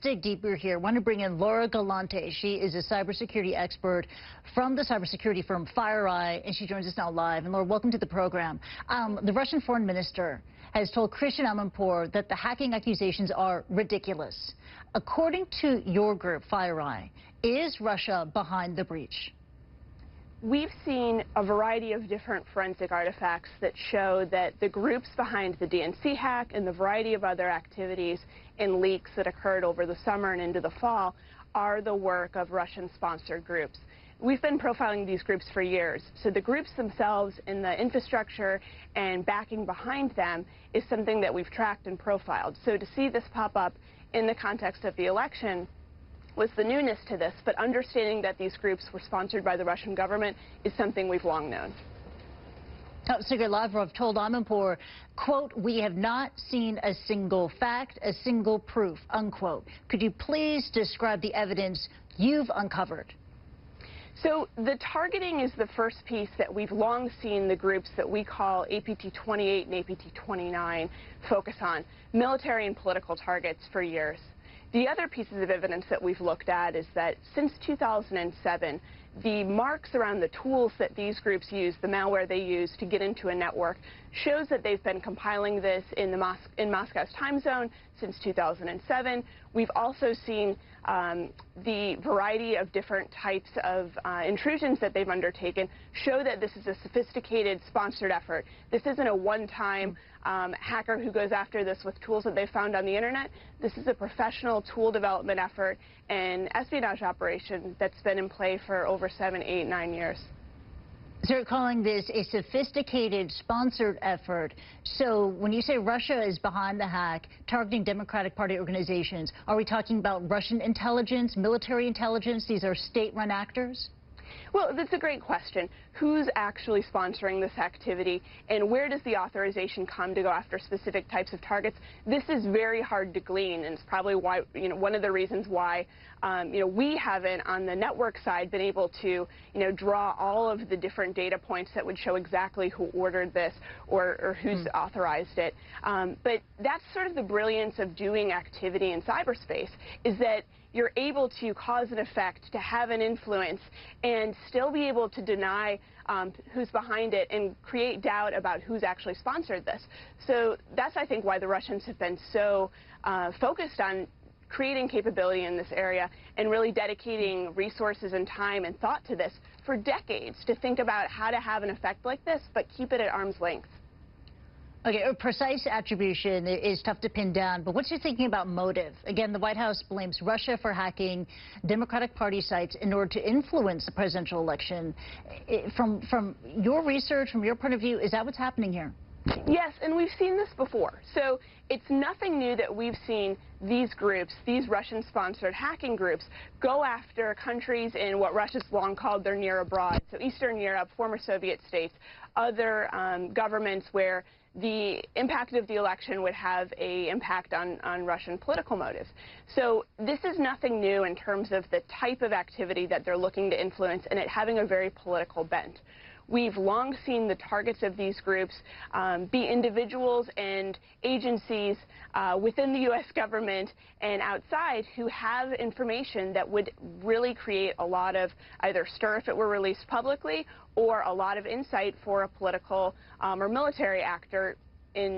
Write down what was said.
dig deeper here. I want to bring in Laura Galante. She is a cybersecurity expert from the cybersecurity firm FireEye, and she joins us now live. And Laura, welcome to the program. The Russian foreign minister has told Christiane Amanpour that the hacking accusations are ridiculous. According to your group, FireEye, is Russia behind the breach? We've seen a variety of different forensic artifacts that show that the groups behind the DNC hack and the variety of other activities and leaks that occurred over the summer and into the fall are the work of Russian-sponsored groups. We've been profiling these groups for years, so the groups themselves and the infrastructure and backing behind them is something that we've tracked and profiled. So to see this pop up in the context of the election was the newness to this, but understanding that these groups were sponsored by the Russian government is something we've long known. Sergei Lavrov told Amanpour, quote, "We have not seen a single fact, a single proof," unquote. Could you please describe the evidence you've uncovered? So the targeting is the first piece that we've long seen the groups that we call APT-28 and APT-29 focus on, military and political targets for years. The other pieces of evidence that we've looked at is that since 2007, the marks around the tools that these groups use, the malware they use to get into a network, shows that they've been compiling this in Moscow's time zone since 2007. We've also seen the variety of different types of intrusions that they've undertaken show that this is a sophisticated, sponsored effort. This isn't a one-time hacker who goes after this with tools that they found on the internet. This is a professional tool development effort and espionage operation that's been in play for over 7, 8, 9 years. So you're calling this a sophisticated, sponsored effort. So when you say Russia is behind the hack, targeting Democratic Party organizations, are we talking about Russian intelligence, military intelligence? These are state-run actors? Well, that's a great question. Who's actually sponsoring this activity, and where does the authorization come to go after specific types of targets? This is very hard to glean, and it's probably why, one of the reasons why, we haven't, on the network side, been able to, draw all of the different data points that would show exactly who ordered this or who's authorized it. But that's sort of the brilliance of doing activity in cyberspace, is that you're able to cause an effect, to have an influence, and still be able to deny who's behind it and create doubt about who's actually sponsored this. So that's, I think, why the Russians have been so focused on creating capability in this area and really dedicating resources and time and thought to this for decades to think about how to have an effect like this, but keep it at arm's length. Okay, precise attribution is tough to pin down, but what's your thinking about motive? Again, the White House blames Russia for hacking Democratic Party sites in order to influence the presidential election. From your research, from your point of view, is that what's happening here? Yes, and we've seen this before. So it's nothing new that we've seen these groups, these Russian-sponsored hacking groups, go after countries in what Russia's long called their near abroad, so Eastern Europe, former Soviet states, other governments where the impact of the election would have an impact on Russian political motives. So this is nothing new in terms of the type of activity that they're looking to influence and it having a very political bent. We've long seen the targets of these groups be individuals and agencies within the U.S. government and outside who have information that would really create a lot of either stir if it were released publicly or a lot of insight for a political or military actor in